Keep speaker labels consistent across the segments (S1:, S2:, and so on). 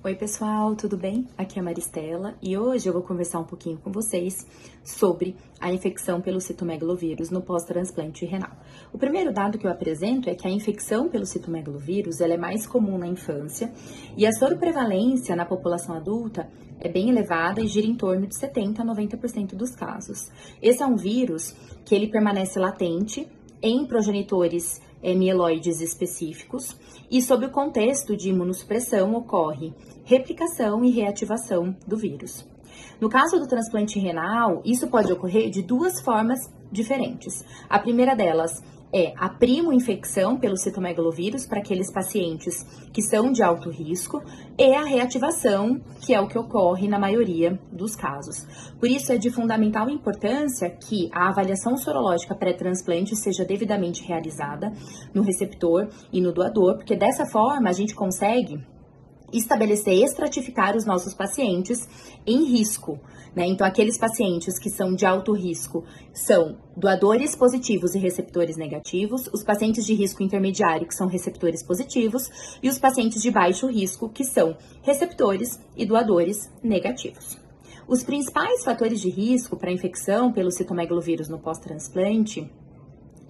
S1: Oi pessoal, tudo bem? Aqui é a Maristela e hoje eu vou conversar um pouquinho com vocês sobre a infecção pelo citomegalovírus no pós-transplante renal. O primeiro dado que eu apresento é que a infecção pelo citomegalovírus ela é mais comum na infância e a soroprevalência na população adulta é bem elevada e gira em torno de 70 a 90% dos casos. Esse é um vírus que ele permanece latente em progenitores mieloides específicos e sob o contexto de imunossupressão ocorre replicação e reativação do vírus. No caso do transplante renal, isso pode ocorrer de duas formas diferentes. A primeira delas é a primo-infecção pelo citomegalovírus para aqueles pacientes que são de alto risco e a reativação, que é o que ocorre na maioria dos casos. Por isso, é de fundamental importância que a avaliação sorológica pré-transplante seja devidamente realizada no receptor e no doador, porque dessa forma a gente consegue estabelecer e estratificar os nossos pacientes em risco, né? Então, aqueles pacientes que são de alto risco são doadores positivos e receptores negativos, os pacientes de risco intermediário, que são receptores positivos, e os pacientes de baixo risco, que são receptores e doadores negativos. Os principais fatores de risco para a infecção pelo citomegalovírus no pós-transplante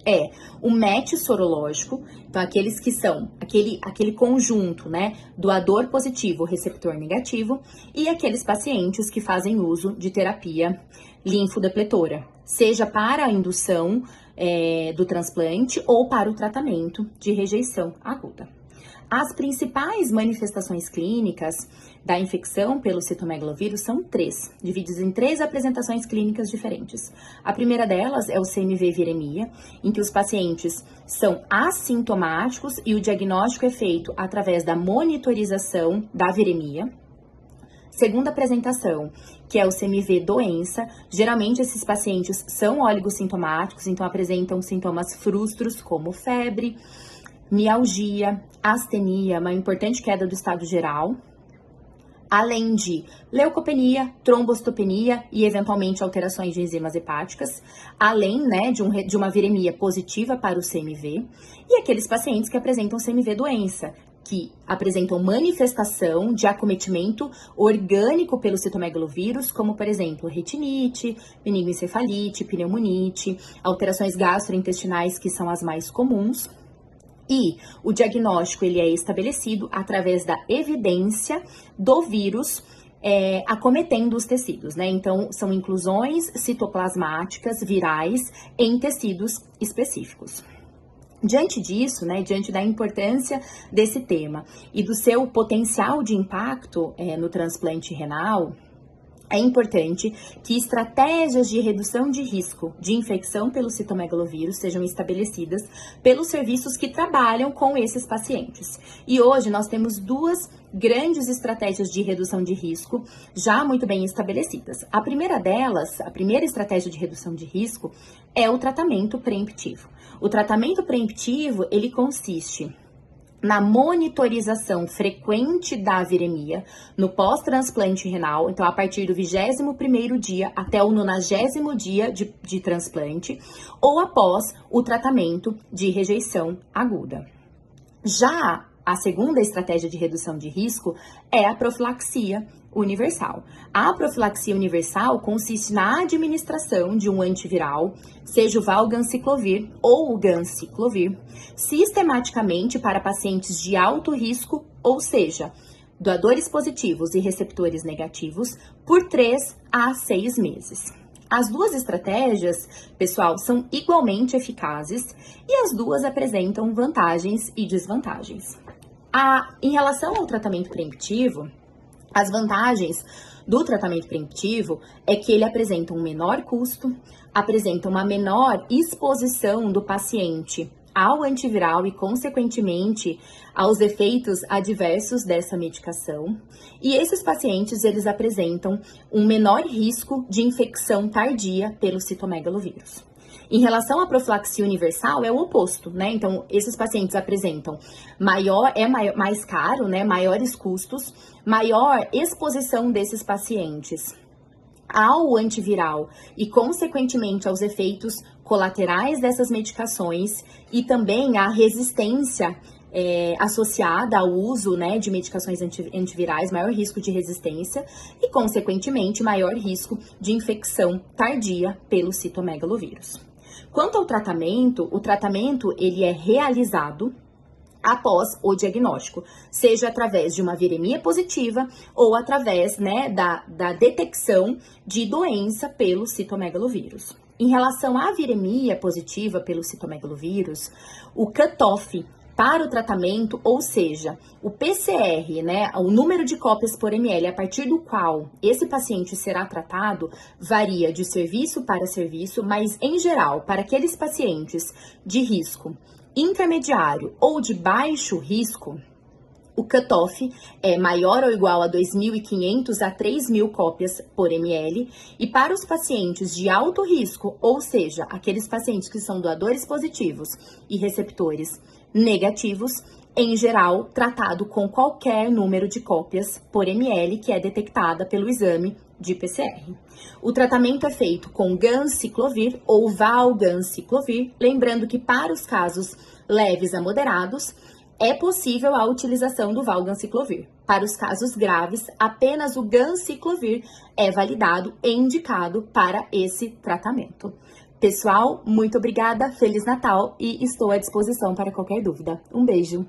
S1: é o match sorológico, então aqueles que são aquele conjunto, né, doador positivo, receptor negativo, e aqueles pacientes que fazem uso de terapia linfodepletora, seja para a indução do transplante ou para o tratamento de rejeição aguda. As principais manifestações clínicas da infecção pelo citomegalovírus são três, divididas em três apresentações clínicas diferentes. A primeira delas é o CMV-viremia, em que os pacientes são assintomáticos e o diagnóstico é feito através da monitorização da viremia. Segunda apresentação, que é o CMV-doença, geralmente esses pacientes são oligossintomáticos, então apresentam sintomas frustros como febre, mialgia, astenia, uma importante queda do estado geral, além de leucopenia, trombocitopenia e eventualmente alterações de enzimas hepáticas, além, né, de uma viremia positiva para o CMV, e aqueles pacientes que apresentam CMV-doença, que apresentam manifestação de acometimento orgânico pelo citomegalovírus, como, por exemplo, retinite, meningoencefalite, pneumonite, alterações gastrointestinais, que são as mais comuns. E o diagnóstico ele é estabelecido através da evidência do vírus acometendo os tecidos, né? Então, são inclusões citoplasmáticas virais em tecidos específicos. Diante disso, né, diante da importância desse tema e do seu potencial de impacto no transplante renal, é importante que estratégias de redução de risco de infecção pelo citomegalovírus sejam estabelecidas pelos serviços que trabalham com esses pacientes. E hoje nós temos duas grandes estratégias de redução de risco já muito bem estabelecidas. A primeira delas, a primeira estratégia de redução de risco é o tratamento preemptivo. O tratamento preemptivo, ele consiste na monitorização frequente da viremia no pós-transplante renal, então a partir do 21º dia até o 90º dia de transplante, ou após o tratamento de rejeição aguda. Já a segunda estratégia de redução de risco é a profilaxia universal. A profilaxia universal consiste na administração de um antiviral, seja o valganciclovir ou o ganciclovir, sistematicamente para pacientes de alto risco, ou seja, doadores positivos e receptores negativos, por 3 a 6 meses. As duas estratégias, pessoal, são igualmente eficazes e as duas apresentam vantagens e desvantagens. Em relação ao tratamento preemptivo, as vantagens do tratamento preemptivo é que ele apresenta um menor custo, apresenta uma menor exposição do paciente ao antiviral e, consequentemente, aos efeitos adversos dessa medicação. E esses pacientes, eles apresentam um menor risco de infecção tardia pelo citomegalovírus. Em relação à profilaxia universal, é o oposto, né? Então, esses pacientes apresentam mais caro, né? Maiores custos, maior exposição desses pacientes ao antiviral e, consequentemente, aos efeitos colaterais dessas medicações e também à resistência associada ao uso, né, de medicações antivirais, maior risco de resistência e, consequentemente, maior risco de infecção tardia pelo citomegalovírus. Quanto ao tratamento, o tratamento ele é realizado após o diagnóstico, seja através de uma viremia positiva ou através, né, da detecção de doença pelo citomegalovírus. Em relação à viremia positiva pelo citomegalovírus, o cutoff para o tratamento, ou seja, o PCR, né, o número de cópias por ml a partir do qual esse paciente será tratado, varia de serviço para serviço, mas em geral, para aqueles pacientes de risco intermediário ou de baixo risco, o cutoff é maior ou igual a 2.500 a 3.000 cópias por ml, e para os pacientes de alto risco, ou seja, aqueles pacientes que são doadores positivos e receptores negativos, em geral, tratado com qualquer número de cópias por ml que é detectada pelo exame de PCR. O tratamento é feito com ganciclovir ou valganciclovir, lembrando que para os casos leves a moderados, é possível a utilização do valganciclovir. Para os casos graves, apenas o ganciclovir é validado e indicado para esse tratamento. Pessoal, muito obrigada, Feliz Natal e estou à disposição para qualquer dúvida. Um beijo!